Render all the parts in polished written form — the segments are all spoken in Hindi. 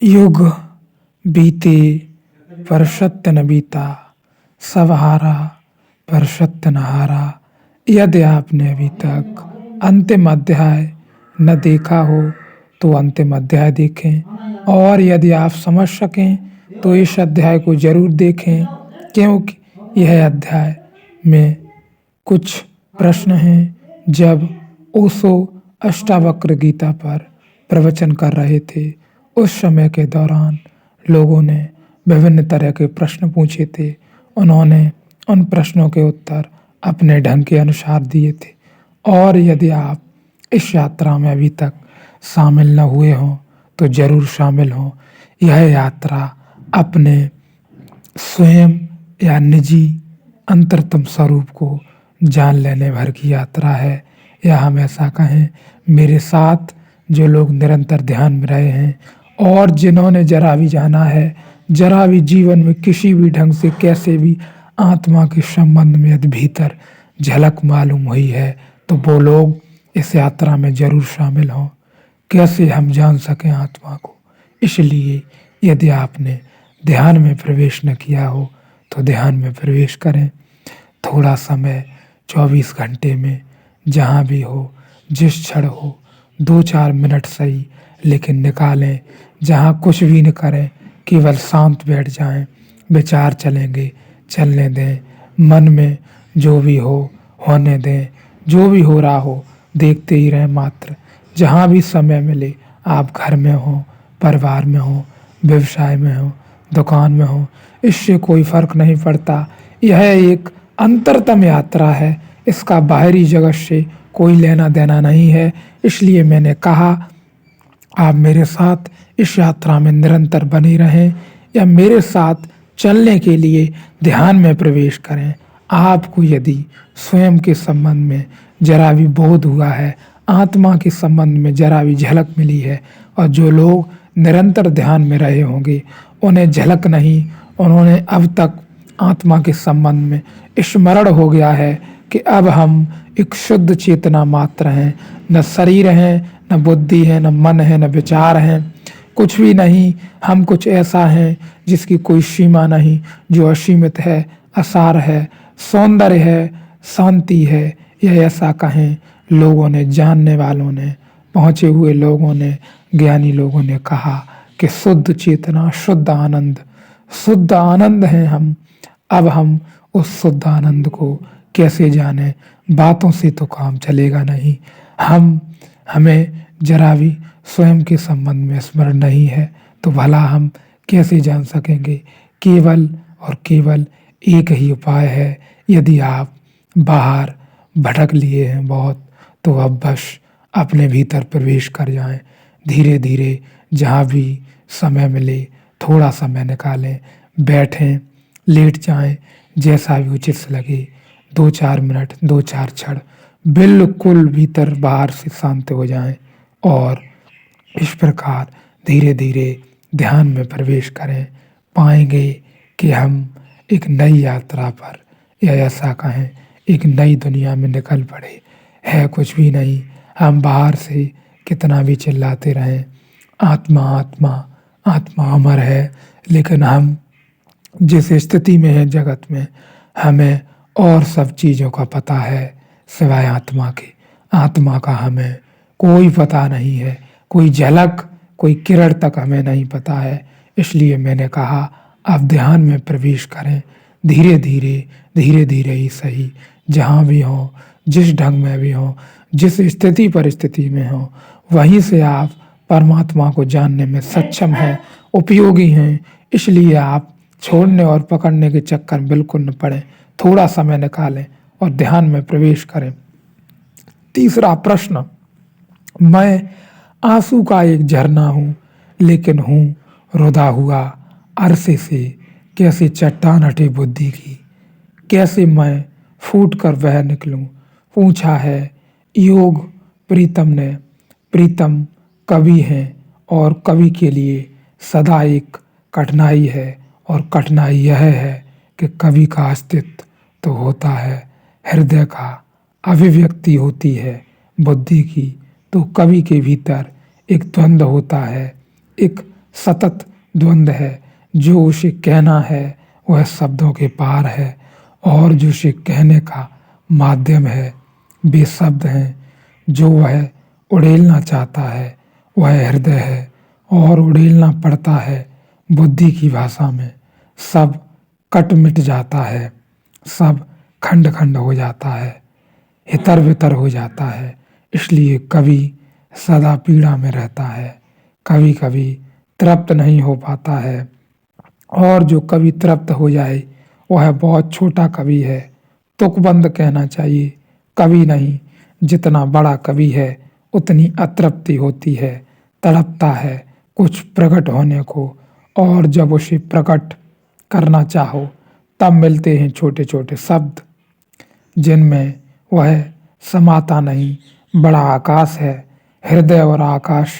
युग बीते पर सत्य न बीता, सब हारा पर सत्य न हारा। यदि आपने अभी तक अंतिम अध्याय न देखा हो तो अंतिम अध्याय देखें, और यदि आप समझ सकें तो इस अध्याय को जरूर देखें, क्योंकि यह अध्याय में कुछ प्रश्न हैं। जब ओशो अष्टावक्र गीता पर प्रवचन कर रहे थे, उस समय के दौरान लोगों ने विभिन्न तरह के प्रश्न पूछे थे। उन्होंने उन प्रश्नों के उत्तर अपने ढंग के अनुसार दिए थे। और यदि आप इस यात्रा में अभी तक शामिल न हुए हों तो जरूर शामिल हों। यह यात्रा अपने स्वयं या निजी अंतरतम स्वरूप को जान लेने भर की यात्रा है। या हम ऐसा कहें, मेरे साथ जो लोग निरंतर ध्यान में रहे हैं और जिन्होंने जरा भी जाना है, जरा भी जीवन में किसी भी ढंग से कैसे भी आत्मा के संबंध में यदि भीतर झलक मालूम हुई है, तो वो लोग इस यात्रा में जरूर शामिल हों। कैसे हम जान सकें आत्मा को? इसलिए यदि आपने ध्यान में प्रवेश न किया हो तो ध्यान में प्रवेश करें। थोड़ा समय 24 घंटे में जहाँ भी हो, जिस क्षण हो, 2-4 मिनट सही, लेकिन निकालें जहाँ कुछ भी न करें, केवल शांत बैठ जाएं। विचार चलेंगे, चलने दें। मन में जो भी हो होने दें। जो भी हो रहा हो देखते ही रहें मात्र। जहाँ भी समय मिले, आप घर में हो, परिवार में हो, व्यवसाय में हो, दुकान में हो, इससे कोई फर्क नहीं पड़ता। यह एक अंतरतम यात्रा है। इसका बाहरी जगत से कोई लेना देना नहीं है। इसलिए मैंने कहा, आप मेरे साथ इस यात्रा में निरंतर बने रहें या मेरे साथ चलने के लिए ध्यान में प्रवेश करें। आपको यदि स्वयं के संबंध में जरा भी बोध हुआ है, आत्मा के संबंध में जरा भी झलक मिली है, और जो लोग निरंतर ध्यान में रहे होंगे उन्हें झलक नहीं, उन्होंने अब तक आत्मा के संबंध में स्मरण हो गया है कि अब हम एक शुद्ध चेतना मात्र हैं। न शरीर है, न बुद्धि है, न मन है, न विचार हैं, कुछ भी नहीं। हम कुछ ऐसा हैं जिसकी कोई सीमा नहीं, जो असीमित है, असार है, सौंदर्य है, शांति है। यह ऐसा कहें लोगों ने, जानने वालों ने, पहुँचे हुए लोगों ने, ज्ञानी लोगों ने कहा कि शुद्ध चेतना, शुद्ध आनंद हैं हम। अब हम उस शुद्ध आनंद को कैसे जाने? बातों से तो काम चलेगा नहीं। हमें जरा भी स्वयं के संबंध में स्मरण नहीं है, तो भला हम कैसे जान सकेंगे? केवल और केवल एक ही उपाय है। यदि आप बाहर भटक लिए हैं बहुत, तो अब बस अपने भीतर प्रवेश कर जाएं। धीरे धीरे जहाँ भी समय मिले थोड़ा समय निकालें, बैठें, लेट जाएं, जैसा भी उचित लगे। 2-4 मिनट, 2-4 क्षण बिल्कुल भीतर बाहर से शांत हो जाएं, और इस प्रकार धीरे धीरे ध्यान में प्रवेश करें। पाएंगे कि हम एक नई यात्रा पर, या ऐसा कहें एक नई दुनिया में निकल पड़े। है कुछ भी नहीं। हम बाहर से कितना भी चिल्लाते रहें, आत्मा आत्मा आत्मा अमर है, लेकिन हम जिस स्थिति में है जगत में, हमें और सब चीज़ों का पता है सिवाय आत्मा के। आत्मा का हमें कोई पता नहीं है, कोई झलक, कोई किरण तक हमें नहीं पता है। इसलिए मैंने कहा, आप ध्यान में प्रवेश करें। धीरे धीरे ही सही, जहाँ भी हो, जिस ढंग में भी हो, जिस स्थिति परिस्थिति में हो, वहीं से आप परमात्मा को जानने में सक्षम हैं, उपयोगी हैं। इसलिए आप छोड़ने और पकड़ने के चक्कर में बिल्कुल न पड़ें। थोड़ा समय निकालें और ध्यान में प्रवेश करें। तीसरा प्रश्न, मैं आंसू का एक झरना हूँ, लेकिन हूँ रुधा हुआ अरसे से। कैसे चट्टान हटे बुद्धि की, कैसे मैं फूट कर बह निकलूं? पूछा है योग प्रीतम ने। प्रीतम कवि हैं, और कवि के लिए सदा एक कठिनाई है, और कठिनाई यह है कि कवि का अस्तित्व तो होता है, हृदय का अभिव्यक्ति होती है बुद्धि की। तो कवि के भीतर एक द्वंद्व होता है, एक सतत द्वंद्व है। जो उसे कहना है वह शब्दों के पार है, और जो उसे कहने का माध्यम है वे शब्द हैं। जो वह उड़ेलना चाहता है वह हृदय है, और उड़ेलना पड़ता है बुद्धि की भाषा में। सब कट मिट जाता है, सब खंड खंड हो जाता है, इतर बितर हो जाता है। इसलिए कवि सदा पीड़ा में रहता है, कभी कभी तृप्त नहीं हो पाता है। और जो कवि तृप्त हो जाए वह बहुत छोटा कवि है, तुकबंद कहना चाहिए, कवि नहीं। जितना बड़ा कवि है उतनी अतृप्ति होती है, तड़पता है कुछ प्रकट होने को, और जब उसे प्रकट करना चाहो तब मिलते हैं छोटे छोटे शब्द जिनमें वह समाता नहीं। बड़ा आकाश है, हृदय और आकाश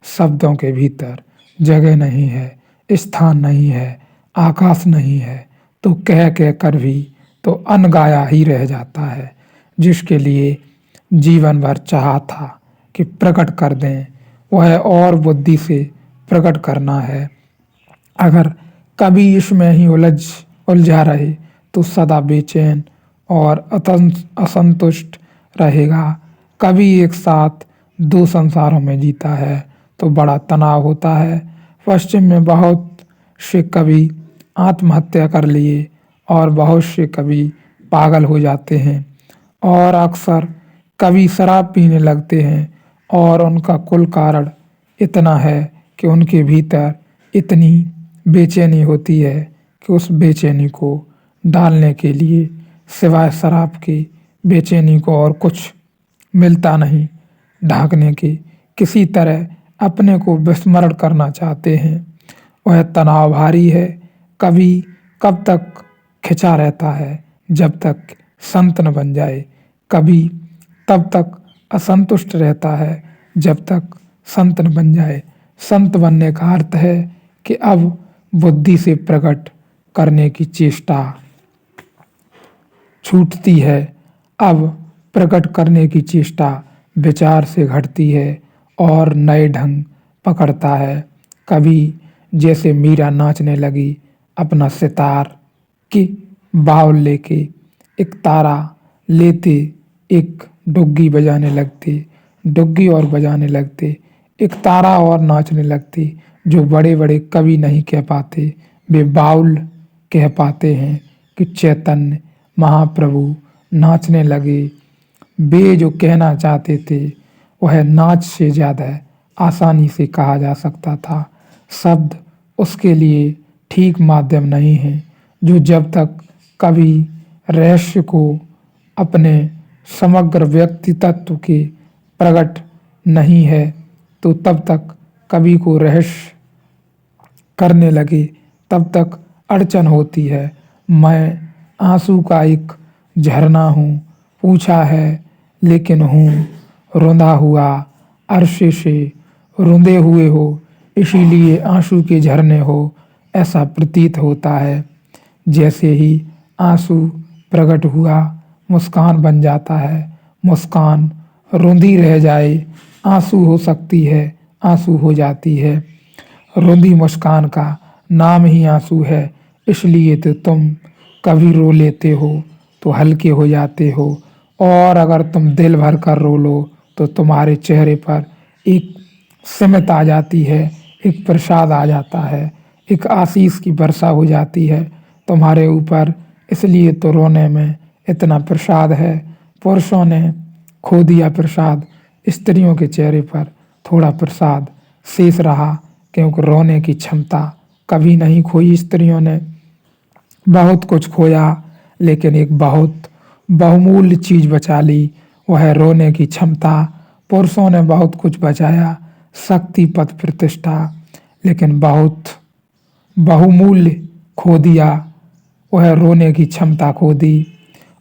शब्दों के भीतर जगह नहीं है, स्थान नहीं है, आकाश नहीं है, तो कह कर भी तो अनगाया ही रह जाता है। जिसके लिए जीवन भर चाहा था कि प्रकट कर दें, वह और बुद्धि से प्रकट करना है। अगर कभी इसमें ही उलझा रहे तो सदा बेचैन और असंतुष्ट रहेगा। कभी एक साथ दो संसारों में जीता है तो बड़ा तनाव होता है। पश्चिम में बहुत से कवि आत्महत्या कर लिए, और बहुत से कवि पागल हो जाते हैं, और अक्सर कवि शराब पीने लगते हैं, और उनका कुल कारण इतना है कि उनके भीतर इतनी बेचैनी होती है कि उस बेचैनी को डालने के लिए सिवाय शराब की बेचैनी को और कुछ मिलता नहीं। ढांकने के किसी तरह अपने को विस्मरण करना चाहते हैं। वह तनाव भारी है। कवि कब तक खिंचा रहता है जब तक संत न बन जाए। कवि तब तक असंतुष्ट रहता है जब तक संत न बन जाए। संत बनने का अर्थ है कि अब बुद्धि से प्रकट करने की चेष्टा छूटती है, अब प्रकट करने की चेष्टा विचार से घटती है और नए ढंग पकड़ता है। कभी जैसे मीरा नाचने लगी अपना सितार की बाउल लेके, एक तारा लेते, एक डुग्गी बजाने लगते, डुग्गी और बजाने लगते, एक तारा और नाचने लगती। जो बड़े बड़े कवि नहीं कह पाते वे बाउल कह पाते हैं कि चैतन्य महाप्रभु नाचने लगे। वे जो कहना चाहते थे वह नाच से ज़्यादा आसानी से कहा जा सकता था। शब्द उसके लिए ठीक माध्यम नहीं है। जो जब तक कवि रहस्य को अपने समग्र व्यक्तित्व के प्रकट नहीं है तो तब तक कवि को रहस्य करने लगे तब तक अड़चन होती है। मैं आंसू का एक झरना हूँ, पूछा है लेकिन हूँ रुंधा हुआ, अरसे से रुंधे हुए हो, इसीलिए आंसू के झरने हो, ऐसा प्रतीत होता है। जैसे ही आंसू प्रकट हुआ मुस्कान बन जाता है। मुस्कान रुंधी रह जाए, आंसू हो सकती है, आंसू हो जाती है। रुंधी मुस्कान का नाम ही आंसू है। इसलिए तो तुम कभी रो लेते हो तो हल्के हो जाते हो, और अगर तुम दिल भर कर रो लो तो तुम्हारे चेहरे पर एक सिमत आ जाती है, एक प्रसाद आ जाता है, एक आशीष की वर्षा हो जाती है तुम्हारे ऊपर। इसलिए तो रोने में इतना प्रसाद है। पुरुषों ने खो दिया प्रसाद, स्त्रियों के चेहरे पर थोड़ा प्रसाद शेष रहा, क्योंकि रोने की क्षमता कभी नहीं खोई। स्त्रियों ने बहुत कुछ खोया लेकिन एक बहुत बहुमूल्य चीज बचा ली, वह रोने की क्षमता। पुरुषों ने बहुत कुछ बचाया, शक्ति, पद, प्रतिष्ठा, लेकिन बहुत बहुमूल्य खो दिया, वह रोने की क्षमता खो दी।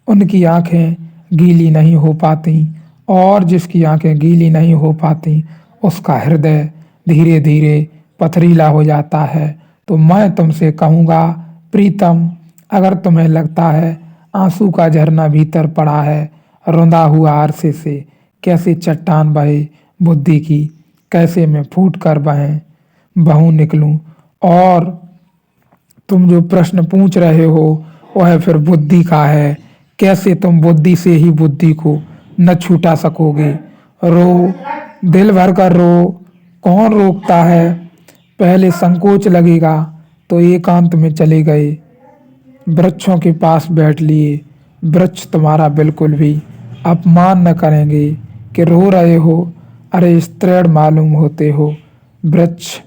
उनकी आंखें गीली नहीं हो पाती, और जिसकी आंखें गीली नहीं हो पाती उसका हृदय धीरे धीरे पथरीला हो जाता है। तो मैं तुमसे कहूँगा प्रीतम, अगर तुम्हें लगता है आंसू का झरना भीतर पड़ा है, रुंधा हुआ अरसे से कैसे चट्टान बहे बुद्धि की, कैसे में फूट कर बहें बहू निकलूं। और तुम जो प्रश्न पूछ रहे हो वह फिर बुद्धि का है। कैसे तुम बुद्धि से ही बुद्धि को न छूटा सकोगे। रो, दिल भर कर रो, कौन रोकता है। पहले संकोच लगेगा तो एकांत में चले गए, वृक्षों के पास बैठ लिए। वृक्ष तुम्हारा बिल्कुल भी अपमान न करेंगे कि रो रहे हो, अरे स्त्रीण मालूम होते हो। वृक्ष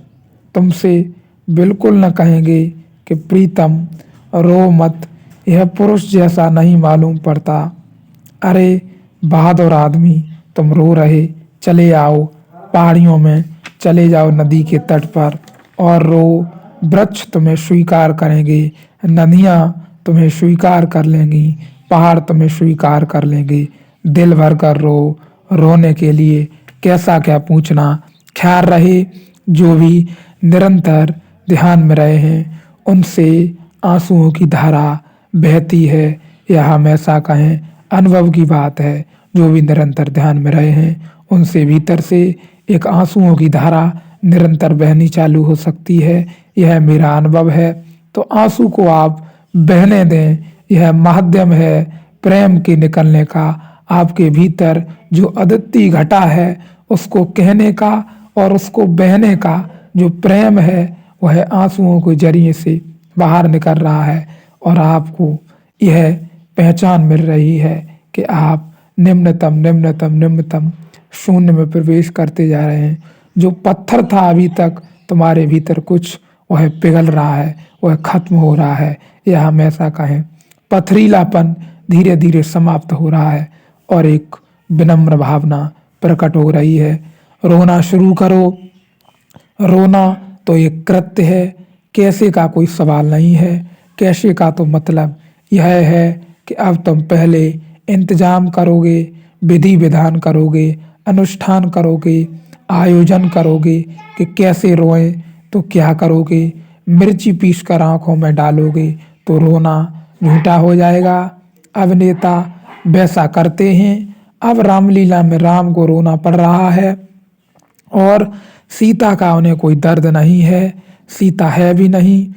तुमसे बिल्कुल न कहेंगे कि प्रीतम रो मत, यह पुरुष जैसा नहीं मालूम पड़ता। अरे बहादुर आदमी, तुम रो रहे, चले आओ पहाड़ियों में, चले जाओ नदी के तट पर और रो। वृक्ष तुम्हें स्वीकार करेंगे, नदियाँ तुम्हें स्वीकार कर लेंगी, पहाड़ तुम्हें स्वीकार कर लेंगे। दिल भर कर रो, रोने के लिए कैसा क्या पूछना। ख्याल रहे जो भी निरंतर ध्यान में रहे हैं उनसे आंसुओं की धारा बहती है। यह हमेशा कहें अनुभव की बात है। जो भी निरंतर ध्यान में रहे हैं उनसे भीतर से एक आंसुओं की धारा निरंतर बहनी चालू हो सकती है। यह मेरा अनुभव है। तो आंसू को आप बहने दें, यह माध्यम है प्रेम के निकलने का। आपके भीतर जो अद्वितीय घटा है उसको कहने का और उसको बहने का जो प्रेम है वह आंसुओं के जरिए से बाहर निकल रहा है। और आपको यह पहचान मिल रही है कि आप निम्नतम निम्नतम निम्नतम शून्य में प्रवेश करते जा रहे हैं। जो पत्थर था अभी तक तुम्हारे भीतर कुछ, वह पिघल रहा है, वह खत्म हो रहा है। यह हमेशा कहें पथरीलापन धीरे धीरे समाप्त हो रहा है और एक विनम्र भावना प्रकट हो रही है। रोना शुरू करो। रोना तो एक कृत्य है, कैसे का कोई सवाल नहीं है। कैसे का तो मतलब यह है कि अब तुम पहले इंतजाम करोगे, विधि विधान करोगे, अनुष्ठान करोगे, आयोजन करोगे कि कैसे रोएं। तो क्या करोगे, मिर्ची पीस कर आंखों में डालोगे तो रोना झूठा हो जाएगा। अभिनेता वैसा करते हैं। अब रामलीला में राम को रोना पड़ रहा है और सीता का उन्हें कोई दर्द नहीं है। सीता है भी नहीं,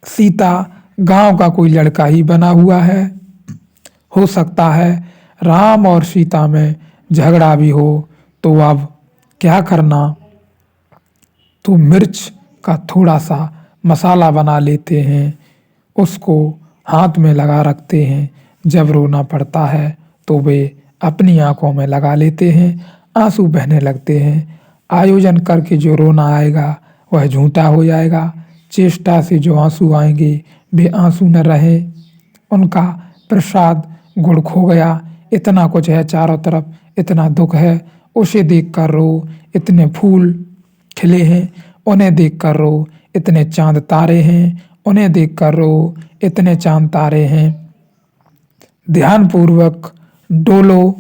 सीता गांव का कोई लड़का ही बना हुआ है। हो सकता है राम और सीता में झगड़ा भी हो, तो अब क्या करना, तो मिर्च का थोड़ा सा मसाला बना लेते हैं, उसको हाथ में लगा रखते हैं। जब रोना पड़ता है तो वे अपनी आंखों में लगा लेते हैं, आंसू बहने लगते हैं। आयोजन करके जो रोना आएगा वह झूठा हो जाएगा। चेष्टा से जो आंसू आएंगे वे आंसू न रहे, उनका प्रसाद गुड़ खो गया। इतना कुछ है चारों तरफ, इतना दुख है, उसे देख कर रो। इतने फूल खिले हैं, उन्हें देख कर रो। इतने चांद तारे हैं, उन्हें देख कर रो। इतने चांद तारे हैं। ध्यान पूर्वक डोलो,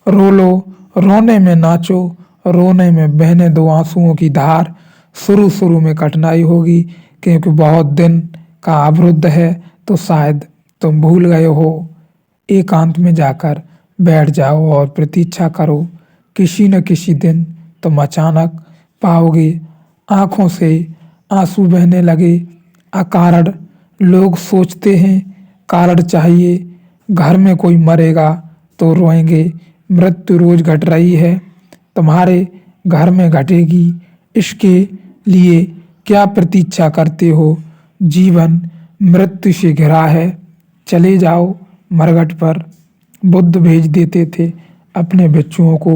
रोलो, रोने में नाचो, रोने में बहने दो आंसुओं की धार। शुरू शुरू में कठिनाई होगी क्योंकि बहुत दिन का अवरुद्ध है, तो शायद तुम भूल गए हो। एकांत में जाकर बैठ जाओ और प्रतीक्षा करो। किसी न किसी दिन तुम अचानक पाओगे आंखों से आंसू बहने लगे। अकारण लोग सोचते हैं कारण चाहिए। घर में कोई मरेगा तो रोएंगे। मृत्यु रोज घट रही है, तुम्हारे घर में घटेगी, इसके लिए क्या प्रतीक्षा करते हो। जीवन मृत्यु से घिरा है, चले जाओ मरघट पर। बुद्ध भेज देते थे अपने बच्चों को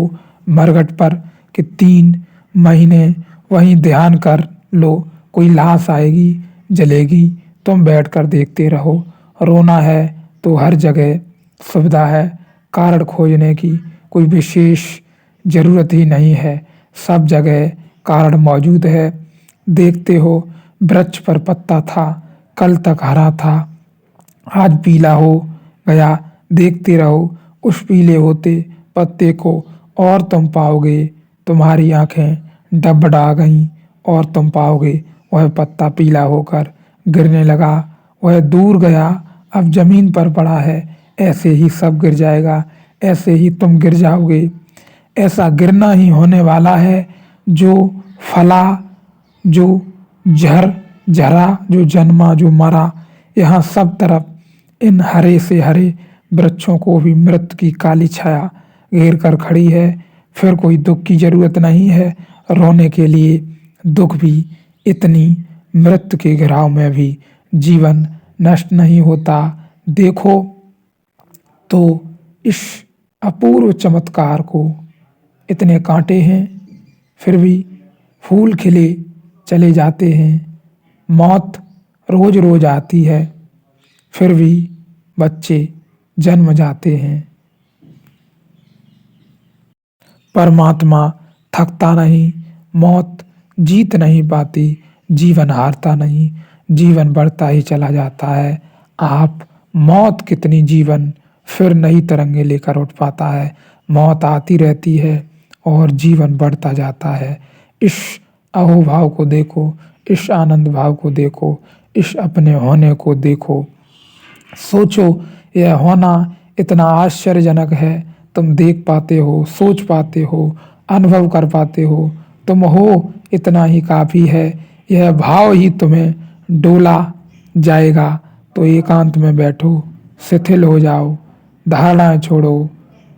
मरघट पर कि 3 महीने वहीं ध्यान कर लो, कोई लाश आएगी जलेगी, तुम बैठकर देखते रहो। रोना है तो हर जगह सुविधा है, कारण खोजने की कोई विशेष जरूरत ही नहीं है, सब जगह कारण मौजूद है। देखते हो वृक्ष पर पत्ता था, कल तक हरा था, आज पीला हो गया। देखते रहो उस पीले होते पत्ते को और तुम पाओगे तुम्हारी आंखें डबडा गईं और तुम पाओगे वह पत्ता पीला होकर गिरने लगा। वह दूर गया, अब जमीन पर पड़ा है। ऐसे ही सब गिर जाएगा, ऐसे ही तुम गिर जाओगे। ऐसा गिरना ही होने वाला है जो फला जो झरा, जो जन्मा, जो मरा, यहाँ सब तरफ इन हरे से हरे वृक्षों को भी मृत्यु की काली छाया घेर कर खड़ी है। फिर कोई दुख की जरूरत नहीं है रोने के लिए। दुख भी इतनी, मृत्यु के घेराव में भी जीवन नष्ट नहीं होता। देखो तो इस अपूर्व चमत्कार को, इतने कांटे हैं फिर भी फूल खिले चले जाते हैं। मौत रोज रोज आती है फिर भी बच्चे जन्म जाते हैं। परमात्मा थकता नहीं, मौत जीत नहीं पाती, जीवन हारता नहीं, जीवन बढ़ता ही चला जाता है। आप मौत कितनी, जीवन फिर नई तरंगे लेकर उठ पाता है। मौत आती रहती है और जीवन बढ़ता जाता है। इस अहोभाव को देखो, इस आनंद भाव को देखो, इस अपने होने को देखो। सोचो यह होना इतना आश्चर्यजनक है। तुम देख पाते हो, सोच पाते हो, अनुभव कर पाते हो। तुम हो इतना ही काफ़ी है। यह भाव ही तुम्हें डोला जाएगा। तो एकांत में बैठो, शिथिल हो जाओ, धारणाएं छोड़ो,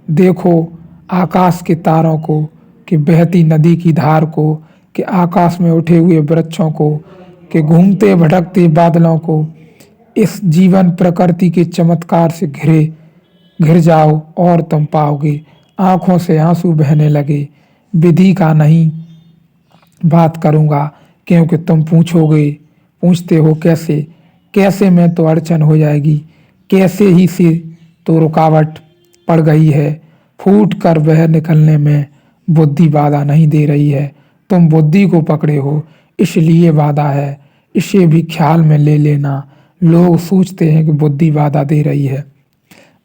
देखो आकाश के तारों को, कि बहती नदी की धार को, कि आकाश में उठे हुए वृक्षों को, कि घूमते भटकते बादलों को। इस जीवन प्रकृति के चमत्कार से घिर जाओ और तुम पाओगे आंखों से आंसू बहने लगे। विधि का नहीं बात करूंगा, क्योंकि तुम पूछते हो कैसे, कैसे में तो अड़चन हो जाएगी, कैसे ही से तो रुकावट पड़ गई है। फूट कर बह निकलने में बुद्धि बाधा नहीं दे रही है। तुम बुद्धि को पकड़े हो इसलिए बाधा है, इसे भी ख्याल में ले लेना। लोग सोचते हैं कि बुद्धि बाधा दे रही है,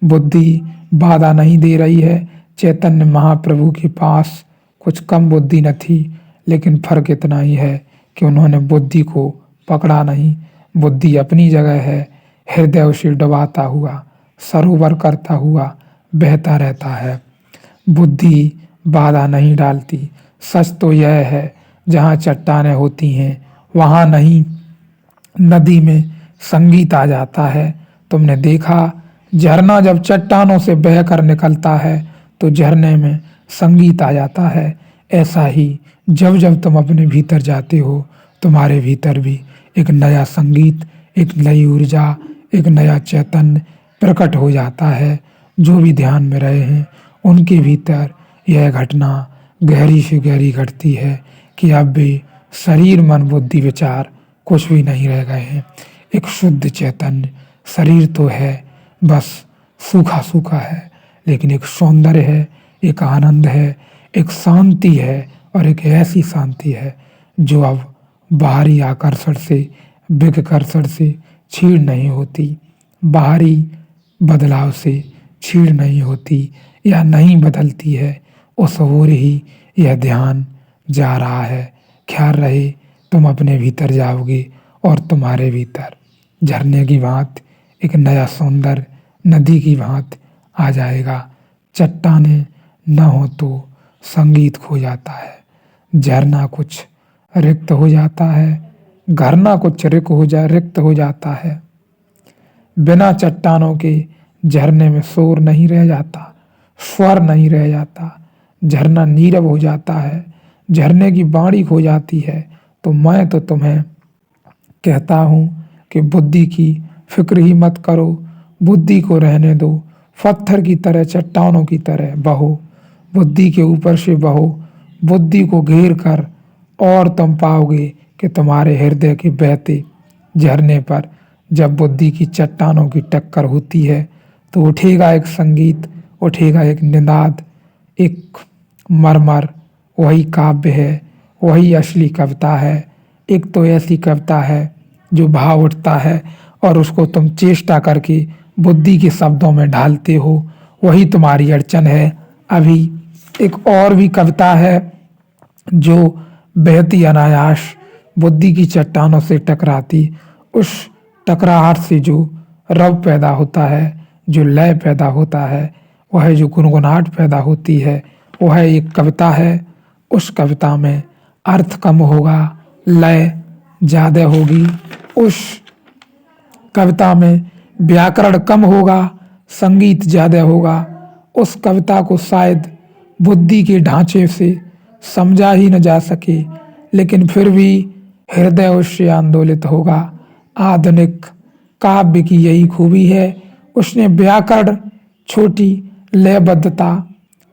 बुद्धि बाधा नहीं दे रही है। चैतन्य महाप्रभु के पास कुछ कम बुद्धि न थी, लेकिन फर्क इतना ही है कि उन्होंने बुद्धि को पकड़ा नहीं। बुद्धि अपनी जगह है, हृदय उसे डुबाता हुआ, सरोवर करता हुआ बहता रहता है। बुद्धि बाधा नहीं डालती। सच तो यह है, जहाँ चट्टानें होती हैं वहाँ नहीं, नदी में संगीत आ जाता है। तुमने देखा झरना जब चट्टानों से बहकर निकलता है तो झरने में संगीत आ जाता है। ऐसा ही जब जब तुम अपने भीतर जाते हो, तुम्हारे भीतर भी एक नया संगीत, एक नई ऊर्जा, एक नया चैतन्य प्रकट हो जाता है। जो भी ध्यान में रहे हैं उनके भीतर यह घटना गहरी से गहरी घटती है कि अब भी शरीर, मन, बुद्धि, विचार कुछ भी नहीं रह गए हैं। एक शुद्ध चैतन्य शरीर तो है, बस सूखा सूखा है, लेकिन एक सौंदर्य है, एक आनंद है, एक शांति है, और एक ऐसी शांति है जो अब बाहरी आकर्षण से, विकर्षण से छीड़ नहीं होती, बाहरी बदलाव से छीड़ नहीं होती या नहीं बदलती है। उस ओर ही यह ध्यान जा रहा है। ख्याल रहे तुम अपने भीतर जाओगे और तुम्हारे भीतर झरने की भांति एक नया सौंदर्य, नदी की भांति आ जाएगा। चट्टाने न हो तो संगीत खो जाता है, झरना कुछ रिक्त हो जाता है, घरना कुछ रिक्त हो जाता है। बिना चट्टानों के झरने में शोर नहीं रह जाता, स्वर नहीं रह जाता, झरना नीरव हो जाता है, झरने की बाणी खो जाती है। तो मैं तो तुम्हें कहता हूँ कि बुद्धि की फिक्र ही मत करो, बुद्धि को रहने दो। पत्थर की तरह, चट्टानों की तरह बहो, बुद्धि के ऊपर से बहो, बुद्धि को घेर कर, और तुम पाओगे कि तुम्हारे हृदय के बहते झरने पर जब बुद्धि की चट्टानों की टक्कर होती है तो उठेगा एक संगीत, उठेगा एक निनाद, एक मरमर। वही काव्य है, वही असली कविता है। एक तो ऐसी कविता है जो भाव उठता है और उसको तुम चेष्टा करके बुद्धि के शब्दों में ढालते हो, वही तुम्हारी अड़चन है। अभी एक और भी कविता है जो बहती अनायास बुद्धि की चट्टानों से टकराती, उस टकराहट से जो रव पैदा होता है, जो लय पैदा होता है, वह जो गुनगुनाहट पैदा होती है, वह एक कविता है। उस कविता में अर्थ कम होगा, लय ज़्यादा होगी, उस कविता में व्याकरण कम होगा, संगीत ज़्यादा होगा, उस कविता को शायद बुद्धि के ढांचे से समझा ही न जा सके, लेकिन फिर भी हृदय उससे आंदोलित होगा। आधुनिक काव्य की यही खूबी है, उसने व्याकरण, छोटी लयबद्धता,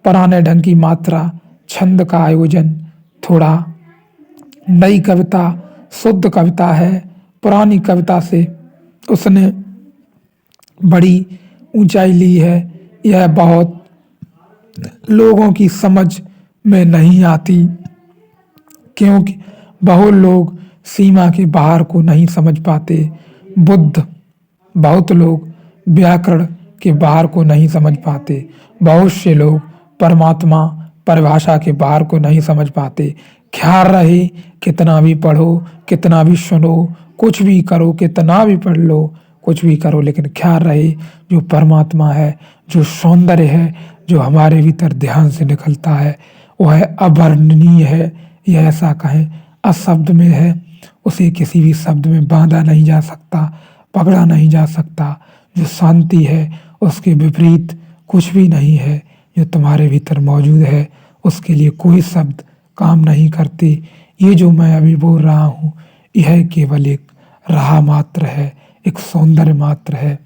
पुराने ढंग की मात्रा, छंद का आयोजन, थोड़ा नई कविता शुद्ध कविता है। पुरानी कविता से उसने बड़ी ऊंचाई ली है। यह बहुत लोगों की समझ में नहीं आती, क्योंकि बहुत लोग सीमा के बाहर को नहीं समझ पाते। बुद्ध, बहुत लोग व्याकरण के बाहर को नहीं समझ पाते। बहुत से लोग परमात्मा परिभाषा के बाहर को नहीं समझ पाते। ख्याल रहे, कितना भी पढ़ो, कितना भी सुनो, कुछ भी करो, कितना भी पढ़ लो, कुछ भी करो, लेकिन ख्याल रहे जो परमात्मा है, जो सौंदर्य है, जो हमारे भीतर ध्यान से निकलता है, वह अवर्णनीय है। यह ऐसा कहें अशब्द में है, उसे किसी भी शब्द में बांधा नहीं जा सकता, पकड़ा नहीं जा सकता। जो शांति है उसके विपरीत कुछ भी नहीं है। जो तुम्हारे भीतर मौजूद है उसके लिए कोई शब्द काम नहीं करते। ये जो मैं अभी बोल रहा हूँ यह केवल एक राह मात्र है, एक सौंदर्य मात्र है,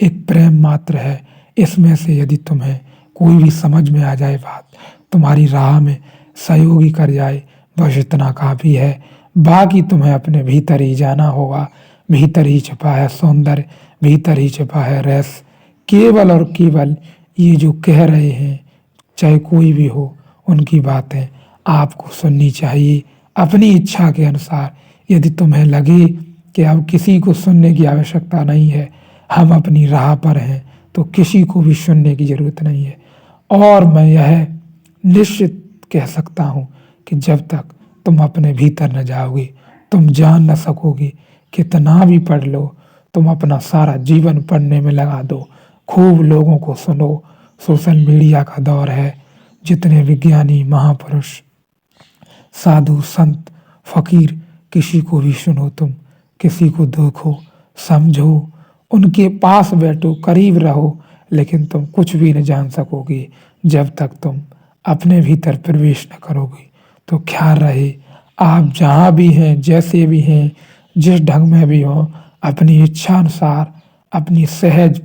एक प्रेम मात्र है। इसमें से यदि तुम्हें कोई भी समझ में आ जाए बात, तुम्हारी राह में सहयोगी कर जाए, बस इतना काफ़ी है। बाकी तुम्हें अपने भीतर ही जाना होगा। भीतर ही छिपा है सौंदर्य, भीतर ही छिपा है रस। केवल और केवल ये जो कह रहे हैं, चाहे कोई भी हो, उनकी बातें आपको सुननी चाहिए अपनी इच्छा के अनुसार। यदि तुम्हें लगे कि अब किसी को सुनने की आवश्यकता नहीं है, हम अपनी राह पर हैं, तो किसी को भी सुनने की ज़रूरत नहीं है। और मैं यह निश्चित कह सकता हूँ कि जब तक तुम अपने भीतर न जाओगे, तुम जान न सकोगे। कितना भी पढ़ लो, तुम अपना सारा जीवन पढ़ने में लगा दो, खूब लोगों को सुनो। सोशल मीडिया का दौर है, जितने विज्ञानी, महापुरुष, साधु, संत, फकीर, किसी को भी सुनो, तुम किसी को देखो, समझो, उनके पास बैठो, करीब रहो, लेकिन तुम कुछ भी न जान सकोगे जब तक तुम अपने भीतर प्रवेश न करोगे। तो ख्याल रहे, आप जहाँ भी हैं, जैसे भी हैं, जिस ढंग में भी हो, अपनी इच्छा अनुसार, अपनी सहज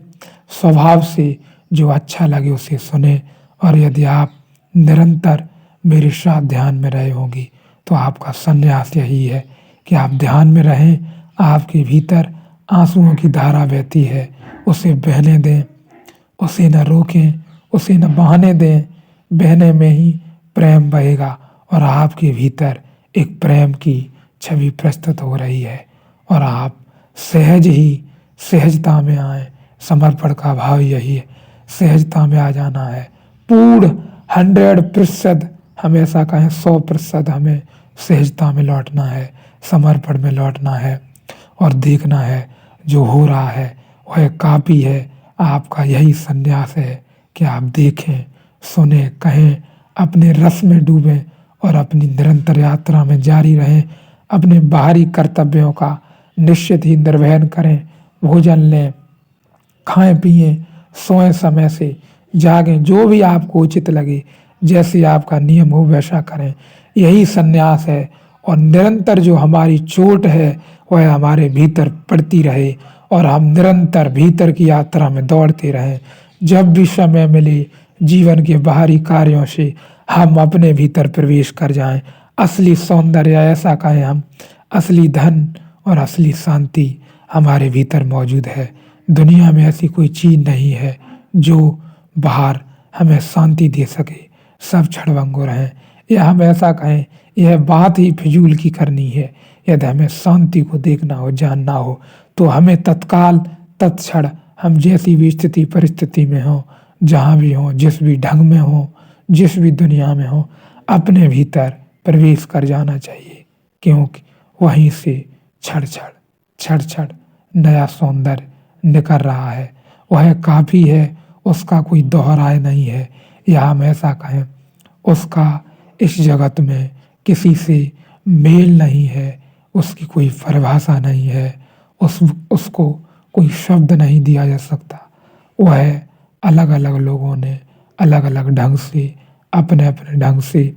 स्वभाव से जो अच्छा लगे उसे सुने। और यदि आप निरंतर मेरे साथ ध्यान में रहे होंगे तो आपका संन्यास यही है कि आप ध्यान में रहें। आपके भीतर आंसुओं की धारा बहती है, उसे बहने दें, उसे न रोकें, उसे न बहाने दें। बहने में ही प्रेम बहेगा और आपके भीतर एक प्रेम की छवि प्रस्तुत हो रही है और आप सहज ही सहजता में आए। समर्पण का भाव यही है, सहजता में आ जाना है। पूर्ण 100%, हमेशा कहें 100% हमें सहजता में लौटना है, समर्पण में लौटना है और देखना है जो हो रहा है वह काफ़ी है। आपका यही संन्यास है कि आप देखें, सुने, कहें, अपने रस में डूबें और अपनी निरंतर यात्रा में जारी रहें। अपने बाहरी कर्तव्यों का निश्चित ही निर्वहन करें, भोजन लें, खाएं पिएं, सोएं, समय से जागें, जो भी आपको उचित लगे, जैसे आपका नियम हो वैसा करें। यही संन्यास है। और निरंतर जो हमारी चोट है वह हमारे भीतर पड़ती रहे और हम निरंतर भीतर की यात्रा में दौड़ते रहें। जब भी समय मिले जीवन के बाहरी कार्यों से हम अपने भीतर प्रवेश कर जाएं। असली सौंदर्य, ऐसा कहें हम, असली धन और असली शांति हमारे भीतर मौजूद है। दुनिया में ऐसी कोई चीज़ नहीं है जो बाहर हमें शांति दे सके। सब क्षणभंगुर हैं। या हम ऐसा कहें, यह बात ही फिजूल की करनी है। यदि हमें शांति को देखना हो, जानना हो, तो हमें तत्काल, तत्क्षण, हम जैसी भी स्थिति परिस्थिति में हो, जहाँ भी हो, जिस भी ढंग में हो, जिस भी दुनिया में हो, अपने भीतर प्रवेश कर जाना चाहिए, क्योंकि वहीं से क्षण क्षण, क्षण क्षण नया सौंदर्य निकल रहा है। वह काफ़ी है, उसका कोई दोहराए नहीं है। या हम ऐसा कहें, उसका इस जगत में किसी से मेल नहीं है, उसकी कोई परिभाषा नहीं है, उसको कोई शब्द नहीं दिया जा सकता। वह अलग अलग लोगों ने अलग अलग ढंग से अपने अपने ढंग से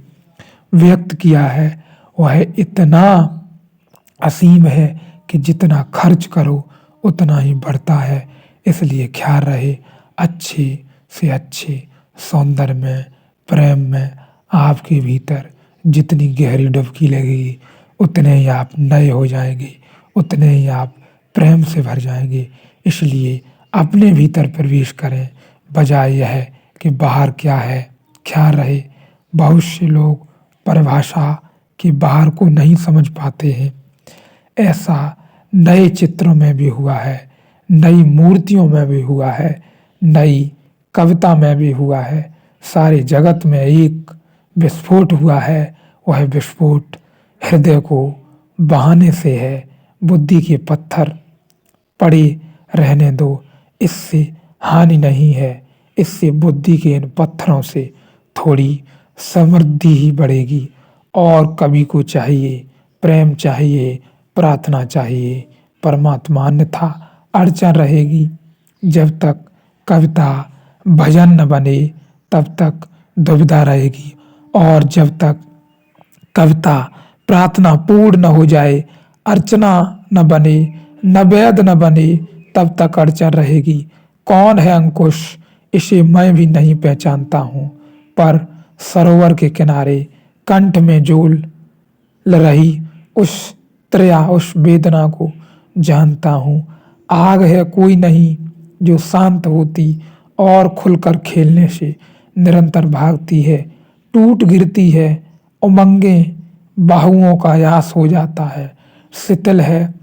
व्यक्त किया है। वह इतना असीम है कि जितना खर्च करो उतना ही बढ़ता है। इसलिए ख्याल रहे, अच्छे से अच्छे सौंदर्य में, प्रेम में आपके भीतर जितनी गहरी डुबकी लगेगी उतने ही आप नए हो जाएंगे, उतने ही आप प्रेम से भर जाएंगे। इसलिए अपने भीतर प्रवेश करें, बजाय यह कि बाहर क्या है। ख्याल रहे, बहुत से लोग परिभाषा के बाहर को नहीं समझ पाते हैं। ऐसा नए चित्रों में भी हुआ है, नई मूर्तियों में भी हुआ है, नई कविता में भी हुआ है। सारे जगत में एक विस्फोट हुआ है। वह विस्फोट हृदय को बहाने से है। बुद्धि के पत्थर पड़े रहने दो, इससे हानि नहीं है। इससे बुद्धि के इन पत्थरों से थोड़ी समृद्धि ही बढ़ेगी। और कवि को चाहिए प्रेम, चाहिए प्रार्थना, चाहिए परमात्मा, अन्यथा अड़चन रहेगी। जब तक कविता भजन न बने तब तक दुविधा रहेगी, और जब तक कविता प्रार्थना पूर्ण न हो जाए, अर्चना न बने, नैवेद्य न बने, तब तक अड़चन रहेगी। कौन है अंकुश, इसे मैं भी नहीं पहचानता हूँ, पर सरोवर के किनारे कंठ में झूल रही उस त्रया, उस वेदना को जानता हूँ। आग है कोई नहीं जो शांत होती और खुलकर खेलने से निरंतर भागती है, टूट गिरती है, उमंगे बाहुओं का यास हो जाता है, शिथिल है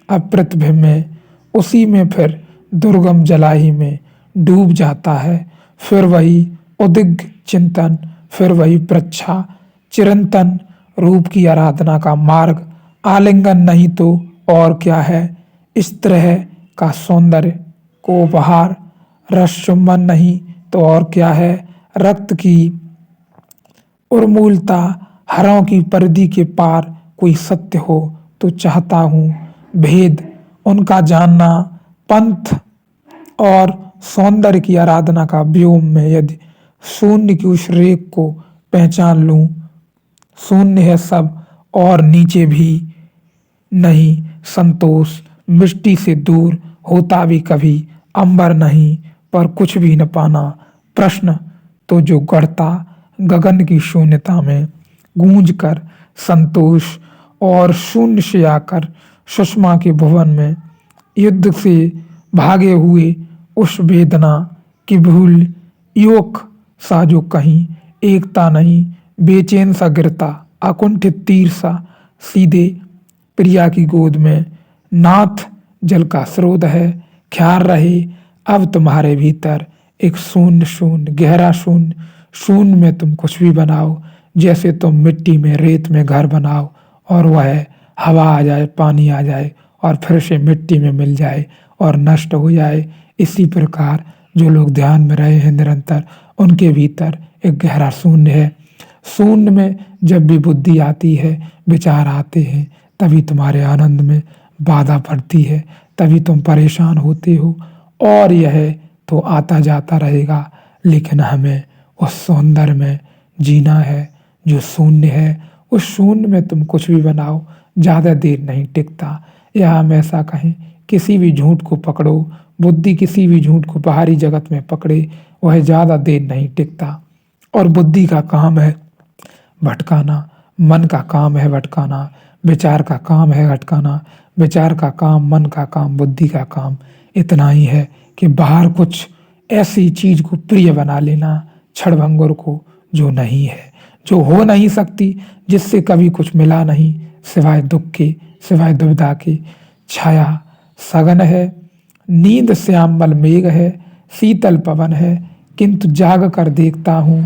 अप्रतिभ में, उसी में फिर दुर्गम जलाही में डूब जाता है। फिर वही उदिग्ध चिंतन, फिर वही प्रच्छा चिरंतन रूप की आराधना का मार्ग, आलिंगन नहीं तो और क्या है। इस तरह का सौंदर्य को उपहार, रस चुम्बन नहीं तो और क्या है। रक्त की उर्मूलता, हरों की परिधि के पार कोई सत्य हो तो चाहता हूँ भेद उनका जानना। पंथ और सौंदर्य की आराधना का व्योम में यदि शून्य की उस रेख को पहचान लूं, शून्य है सब और नीचे भी नहीं, संतोष मिट्टी से दूर होता भी कभी, अंबर नहीं पर कुछ भी न पाना। प्रश्न तो जो गढ़ता गगन की शून्यता में गूंज कर संतोष, और शून्य से आकर सुषमा के भवन में युद्ध से भागे हुए उस वेदना की भूल युवक सा जो कहीं एकता नहीं, बेचैन सा गिरता अकुंठित तीर सा सीधे प्रिया की गोद में। नाथ जल का स्रोत है, ख्याल रहे अब तुम्हारे भीतर एक शून्य, शून्य गहरा शून्य। शून्य में तुम कुछ भी बनाओ, जैसे तुम मिट्टी में रेत में घर बनाओ और वह हवा आ जाए, पानी आ जाए और फिर से मिट्टी में मिल जाए और नष्ट हो जाए। इसी प्रकार जो लोग ध्यान में रहे हैं निरंतर, उनके भीतर एक गहरा शून्य है। शून्य में जब भी बुद्धि आती है, विचार आते हैं, तभी तुम्हारे आनंद में बाधा पड़ती है, तभी तुम परेशान होते हो। और यह तो आता जाता रहेगा, लेकिन हमें उस सौंदर्य में जीना है जो शून्य है। उस शून्य में तुम कुछ भी बनाओ, ज़्यादा देर नहीं टिकता। या हम ऐसा कहें, किसी भी झूठ को पकड़ो, बुद्धि किसी भी झूठ को बाहरी जगत में पकड़े, वह ज़्यादा देर नहीं टिकता। और बुद्धि का काम है भटकाना, मन का काम है भटकाना, विचार का काम है भटकाना, विचार का काम, मन का काम, बुद्धि का काम इतना ही है कि बाहर कुछ ऐसी चीज को प्रिय बना लेना क्षणभंगुर को, जो नहीं है, जो हो नहीं सकती, जिससे कभी कुछ मिला नहीं सिवाय दुख के, सिवाय दुविधा के। छाया सघन है, नींद श्यामल मेघ है, शीतल पवन है, किंतु जाग कर देखता हूँ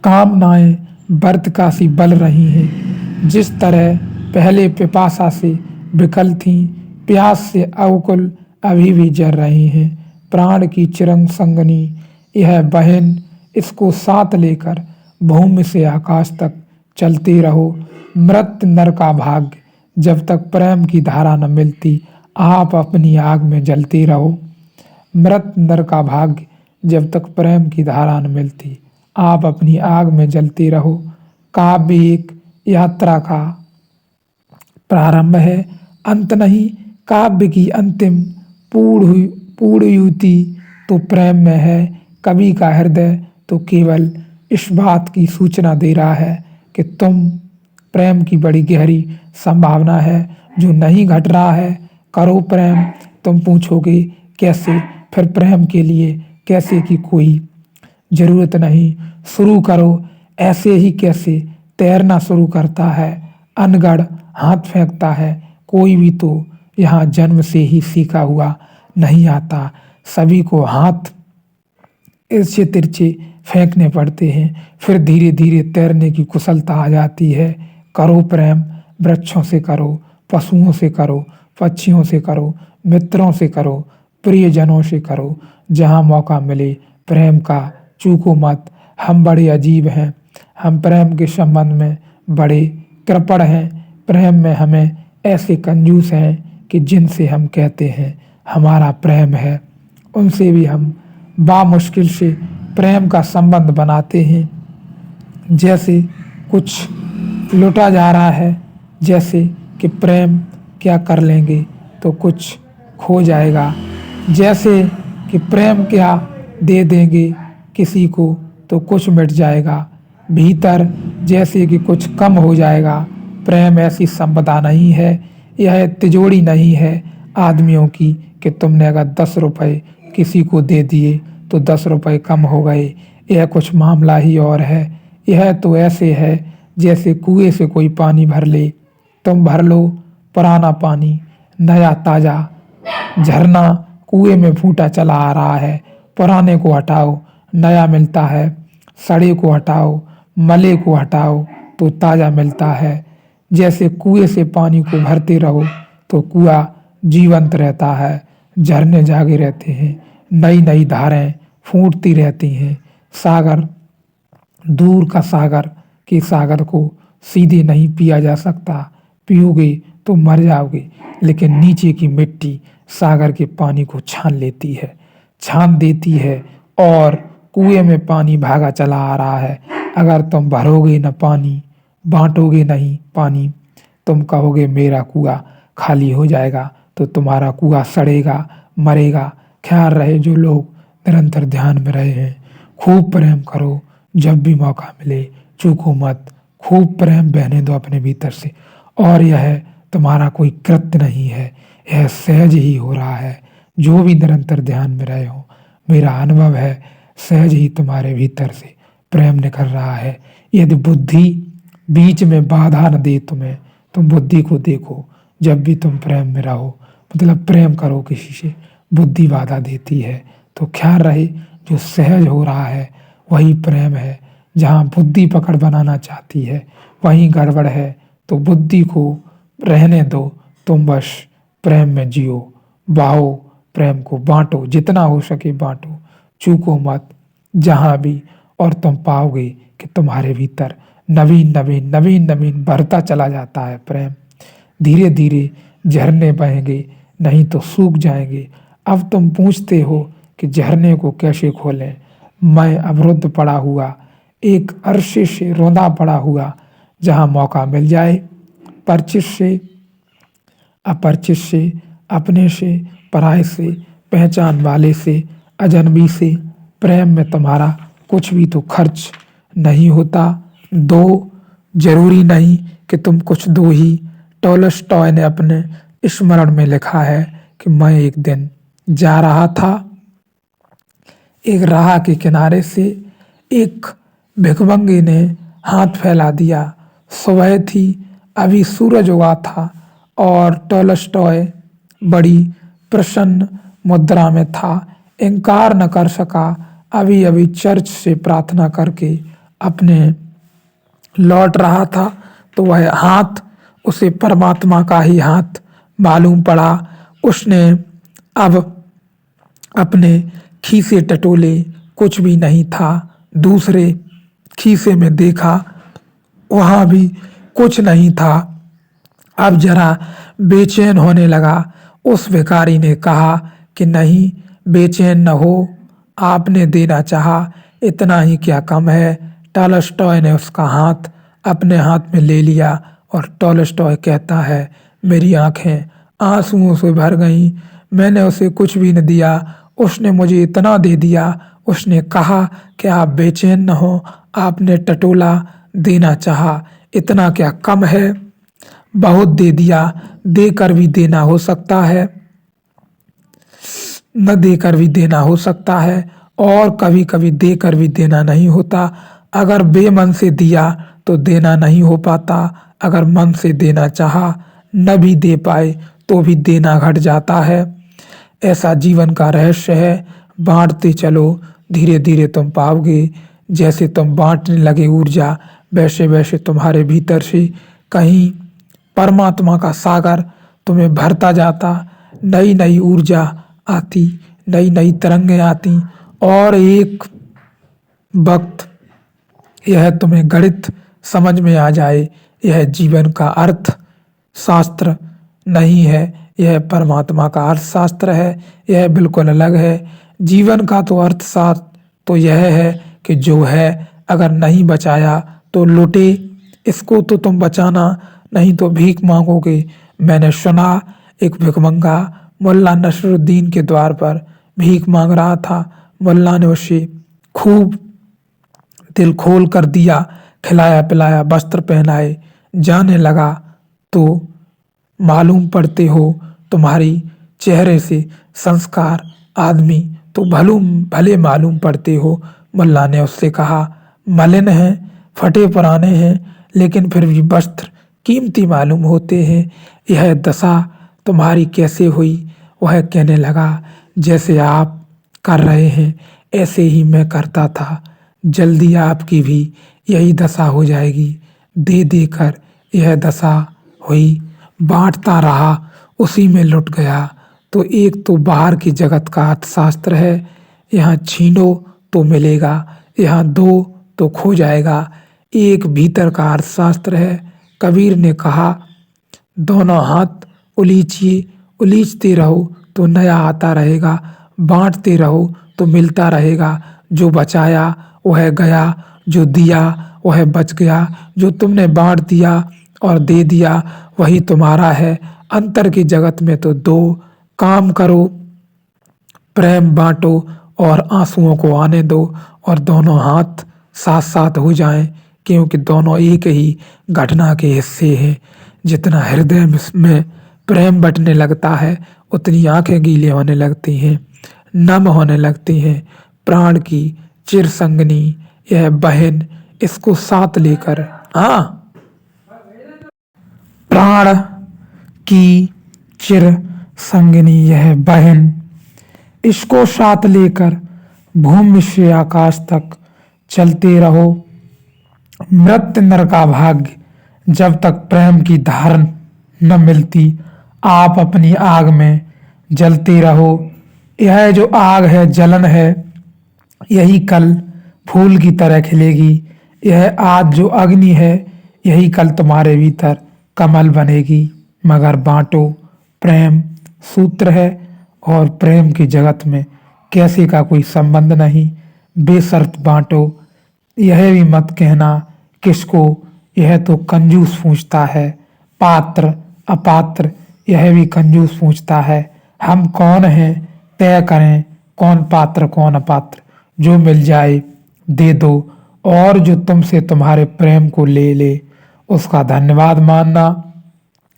कामनाएं बर्त का सी बल रही हैं। जिस तरह पहले पिपासा से विकल थीं, प्यास से अवकुल अभी भी जर रही हैं। प्राण की चिरंग संगनी यह बहन, इसको साथ लेकर भूमि से आकाश तक चलते रहो। मृत नर का भाग्य, जब तक प्रेम की धारा न मिलती आप अपनी आग में जलते रहो। मृत नर का भाग्य, जब तक प्रेम की धारा न मिलती आप अपनी आग में जलते रहो। काव्य एक यात्रा का प्रारंभ है, अंत नहीं। काव्य की अंतिम पूर्ण युति तो प्रेम में है। कवि का हृदय तो केवल इस बात की सूचना दे रहा है कि तुम प्रेम की बड़ी गहरी संभावना है जो नहीं घट रहा है। करो प्रेम। तुम पूछोगे कैसे, फिर प्रेम के लिए कैसे की कोई जरूरत नहीं। शुरू करो ऐसे ही कैसे। तैरना शुरू करता है अनगढ़ हाथ फेंकता है। कोई भी तो यहाँ जन्म से ही सीखा हुआ नहीं आता। सभी को हाथ तिरछे तिरछे फेंकने पड़ते हैं, फिर धीरे धीरे तैरने की कुशलता आ जाती है। करो प्रेम। वृक्षों से करो, पशुओं से करो, पक्षियों से करो, मित्रों से करो, प्रियजनों से करो। जहाँ मौका मिले प्रेम का चूको मत। हम बड़े अजीब हैं, हम प्रेम के संबंध में बड़े कृपण हैं। प्रेम में हमें ऐसे कंजूस हैं कि जिनसे हम कहते हैं हमारा प्रेम है, उनसे भी हम बामुश्किल से प्रेम का संबंध बनाते हैं। जैसे कुछ लुटा जा रहा है, जैसे कि प्रेम क्या कर लेंगे तो कुछ खो जाएगा। जैसे कि प्रेम क्या दे देंगे किसी को तो कुछ मिट जाएगा। भीतर जैसे कि कुछ कम हो जाएगा। प्रेम ऐसी संपदा नहीं है, यह तिजोरी नहीं है आदमियों की कि तुमने अगर 10 रुपए किसी को दे दिए तो 10 रुपए कम हो गए। यह कुछ मामला ही और है। यह तो ऐसे है जैसे कुएं से कोई पानी भर ले। तुम भर लो पुराना पानी, नया ताजा झरना कुएं में फूटा चला आ रहा है। पुराने को हटाओ, नया मिलता है। सड़े को हटाओ, मले को हटाओ तो ताजा मिलता है। जैसे कुएं से पानी को भरते रहो तो कुआं जीवंत रहता है, झरने जागे रहते हैं, नई नई धाराएं फूटती रहती हैं। सागर, दूर का सागर के सागर को सीधे नहीं पिया जा सकता, पियोगे तो मर जाओगे। लेकिन नीचे की मिट्टी सागर के पानी को छान लेती है, छान देती है और कुएं में पानी भागा चला आ रहा है। अगर तुम भरोगे न पानी, बांटोगे नहीं पानी, तुम कहोगे मेरा कुआं खाली हो जाएगा तो तुम्हारा कुआं सड़ेगा, मरेगा। ख्याल रहे जो लोग निरंतर ध्यान में रहे हैं, खूब प्रेम करो। जब भी मौका मिले चूको मत, खूब प्रेम बहने दो अपने भीतर से। और यह तुम्हारा कोई कृत्य नहीं है, यह सहज ही हो रहा है। जो भी निरंतर ध्यान में रहे हो, मेरा अनुभव है सहज ही तुम्हारे भीतर से प्रेम निकल रहा है। यदि बुद्धि बीच में बाधा न दे तुम्हें, तुम बुद्धि को देखो। जब भी तुम प्रेम में रहो, मतलब प्रेम करो किसी से, बुद्धि बाधा देती है तो ख्याल रहे जो सहज हो रहा है वही प्रेम है। जहाँ बुद्धि पकड़ बनाना चाहती है वहीं गड़बड़ है। तो बुद्धि को रहने दो, तुम बस प्रेम में जियो, बहाओ प्रेम को, बांटो जितना हो सके बांटो, चूको मत जहाँ भी। और तुम पाओगे कि तुम्हारे भीतर नवीन नवीन नवीन नवीन बढ़ता चला जाता है प्रेम। धीरे धीरे झरने बहेंगे, नहीं तो सूख जाएंगे। अब तुम पूछते हो कि झरने को कैसे खोलें। मैं अवरुद्ध पड़ा हुआ, एक अरसे से रौंदा पड़ा हुआ, जहाँ मौका मिल जाए परिचित से, अपरिचित से, अपने से, पराये से, पहचान वाले से, अजनबी से, प्रेम में तुम्हारा कुछ भी तो खर्च नहीं होता। दो, जरूरी नहीं कि तुम कुछ दो ही। टॉलस्टॉय ने अपने स्मरण में लिखा है कि मैं एक दिन जा रहा था, एक राह के किनारे से एक भिखमंगे ने हाथ फैला दिया। सुबह थी, अभी सूरज उगा था और टॉलस्टॉय बड़ी प्रसन्न मुद्रा में था। इनकार न कर सका। अभी अभी चर्च से प्रार्थना करके अपने लौट रहा था तो वह हाथ उसे परमात्मा का ही हाथ मालूम पड़ा। उसने अब अपने खीसे टटोले, कुछ भी नहीं था। दूसरे खीसे में देखा, वहाँ भी कुछ नहीं था। अब जरा बेचैन होने लगा। उस भिखारी ने कहा कि नहीं, बेचैन न हो, आपने देना चाहा, इतना ही क्या कम है। टॉलस्टॉय ने उसका हाथ अपने हाथ में ले लिया और टॉलस्टॉय कहता है, मेरी आंखें आंसुओं से भर गईं। मैंने उसे कुछ भी न दिया, उसने मुझे इतना दे दिया। उसने कहा कि आप बेचैन न हो, आपने टटोला देना चाहा, इतना क्या कम है। बहुत दे दिया, देकर भी देना हो सकता है, न देकर भी देना हो सकता है, और कभी कभी देकर भी देना नहीं होता। अगर बेमन से दिया तो देना नहीं हो पाता, अगर मन से देना चाहा न भी दे पाए तो भी देना घट जाता है। ऐसा जीवन का रहस्य है। बांटते चलो, धीरे धीरे तुम पाओगे। जैसे तुम बांटने लगे ऊर्जा, वैसे वैसे तुम्हारे भीतर से कहीं परमात्मा का सागर तुम्हें भरता जाता। नई नई ऊर्जा आती, नई नई तरंगें आती, और एक वक्त यह तुम्हें गणित समझ में आ जाए, यह जीवन का अर्थ शास्त्र नहीं है, यह परमात्मा का अर्थशास्त्र है। यह बिल्कुल अलग है। जीवन का तो अर्थशास्त्र तो यह है कि जो है, अगर नहीं बचाया तो लुटे, इसको तो तुम बचाना, नहीं तो भीख मांगोगे। मैंने सुना एक भिखमंगा मुल्ला नसरुद्दीन के द्वार पर भीख मांग रहा था। मुल्ला ने उसे खूब दिल खोल कर दिया, खिलाया पिलाया, वस्त्र पहनाए। जाने लगा तो मालूम पड़ते हो तुम्हारी चेहरे से संस्कार, आदमी तो भले मालूम पड़ते हो। मुल्ला ने उससे कहा, मलिन हैं, फटे पुराने हैं, लेकिन फिर भी वस्त्र कीमती मालूम होते हैं। यह दशा तुम्हारी कैसे हुई? वह कहने लगा, जैसे आप कर रहे हैं ऐसे ही मैं करता था। जल्दी आपकी भी यही दशा हो जाएगी। दे देकर यह दशा हुई। बांटता रहा, उसी में लुट गया। तो एक तो बाहर की जगत का अर्थशास्त्र है, यहाँ छीनो तो मिलेगा, यहाँ दो तो खो जाएगा। एक भीतर का अर्थशास्त्र है। कबीर ने कहा, दोनों हाथ उलीचिए, उलीचते रहो तो नया आता रहेगा, बांटते रहो तो मिलता रहेगा। जो बचाया वह गया, जो दिया वह बच गया। जो तुमने बांट दिया और दे दिया वही तुम्हारा है। अंतर की जगत में तो दो काम करो, प्रेम बांटो और आंसुओं को आने दो, और दोनों हाथ साथ साथ हो जाएं, क्योंकि दोनों एक ही घटना के हिस्से हैं। जितना हृदय में प्रेम बटने लगता है, उतनी आंखें गीली होने लगती हैं, नम होने लगती हैं। प्राण की चिर संगनी यह बहन, इसको साथ लेकर, हाँ, प्राण की चिर संगनी यह बहन, इसको साथ लेकर भूमि से आकाश तक चलते रहो। मृत्यु नर का भाग्य, जब तक प्रेम की धारण न मिलती, आप अपनी आग में जलते रहो। यह जो आग है, जलन है, यही कल फूल की तरह खिलेगी। यह आज जो अग्नि है, यही कल तुम्हारे भीतर कमल बनेगी। मगर बांटो, प्रेम सूत्र है, और प्रेम की जगत में कैसे का कोई संबंध नहीं। बेशर्त बांटो। यह भी मत कहना किसको, यह तो कंजूस पूछता है। पात्र अपात्र, यह भी कंजूस पूछता है। हम कौन हैं, तय करें कौन पात्र कौन अपात्र। जो मिल जाए दे दो, और जो तुमसे तुम्हारे प्रेम को ले ले उसका धन्यवाद मानना,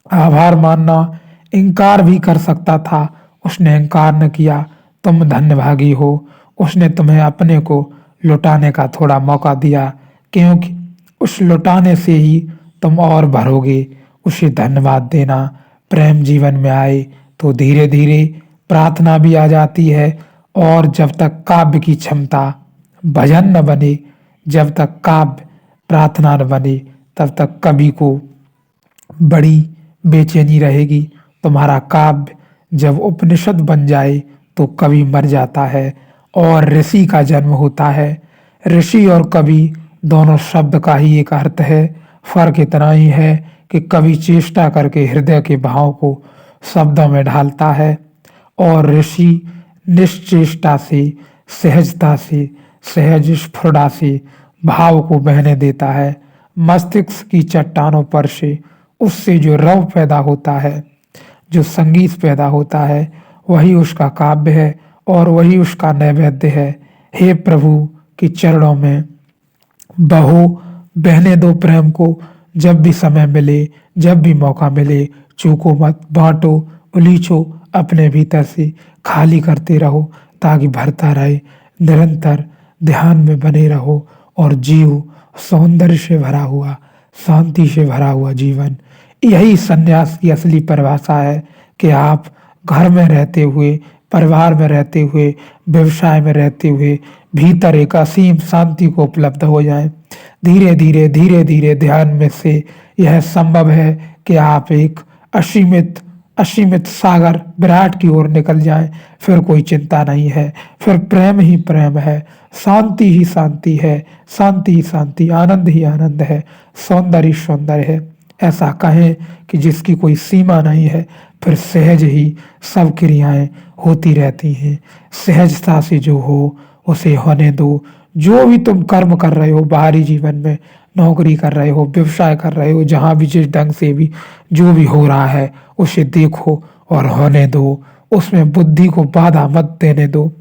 आभार मानना। इनकार भी कर सकता था, उसने इनकार न किया। तुम धन्यभागी हो, उसने तुम्हें अपने को लुटाने का थोड़ा मौका दिया, क्योंकि उस लुटाने से ही तुम और भरोगे। उसे धन्यवाद देना। प्रेम जीवन में आए तो धीरे धीरे प्रार्थना भी आ जाती है। और जब तक काव्य की क्षमता भजन न बने, जब तक काव्य प्रार्थना न बने, तब तक कवि को बड़ी बेचैनी रहेगी। तुम्हारा काव्य जब उपनिषद बन जाए तो कवि मर जाता है और ऋषि का जन्म होता है। ऋषि और कवि दोनों शब्द का ही एक अर्थ है, फर्क इतना ही है कि कवि चेष्टा करके हृदय के भाव को शब्दों में ढालता है और ऋषि निश्चेष्टा से, सहजता से, सहज स्फुरदा से भाव को बहने देता है। मस्तिष्क की चट्टानों पर से उससे जो रव पैदा होता है, जो संगीत पैदा होता है, वही उसका काव्य है और वही उसका नैवेद्य है। हे प्रभु के चरणों में बहो, बहने दो प्रेम को, जब भी समय मिले, जब भी मौका मिले, चूको मत, बांटो, उलीचो, अपने भीतर से खाली करते रहो ताकि भरता रहे। निरंतर ध्यान में बने रहो और जियो सौंदर्य से भरा हुआ, शांति से भरा हुआ जीवन। यही सन्यास की असली परिभाषा है कि आप घर में रहते हुए, परिवार में रहते हुए, व्यवसाय में रहते हुए भीतर एक असीम शांति को उपलब्ध हो जाएं। धीरे धीरे धीरे धीरे ध्यान में से यह संभव है कि आप एक असीमित असीमित सागर विराट की ओर निकल जाएं। फिर कोई चिंता नहीं है, फिर प्रेम ही प्रेम है, शांति ही शांति है, शांति ही शांति, आनंद ही आनंद है, सौंदर्य ही सौंदर्य है। ऐसा कहें कि जिसकी कोई सीमा नहीं है, फिर सहज ही सब क्रियाएं होती रहती हैं। सहजता से जो हो उसे होने दो। जो भी तुम कर्म कर रहे हो, बाहरी जीवन में नौकरी कर रहे हो, व्यवसाय कर रहे हो, जहां भी जिस ढंग से भी जो भी हो रहा है उसे देखो और होने दो। उसमें बुद्धि को बाधा मत देने दो।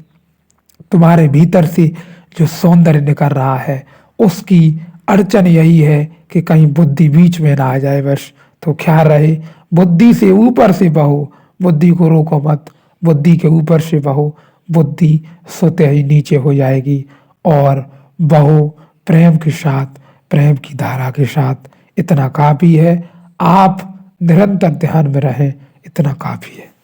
तुम्हारे भीतर से जो सौंदर्य निकल रहा है उसकी अड़चन यही है कि कहीं बुद्धि बीच में ना आ जाए बस। तो ख्याल रहे, बुद्धि से ऊपर से बहो, बुद्धि को रोको मत, बुद्धि के ऊपर से बहो, बुद्धि सोते ही नीचे हो जाएगी और बहो प्रेम के साथ, प्रेम की धारा के साथ। इतना काफी है, आप निरंतर ध्यान में रहें, इतना काफी है।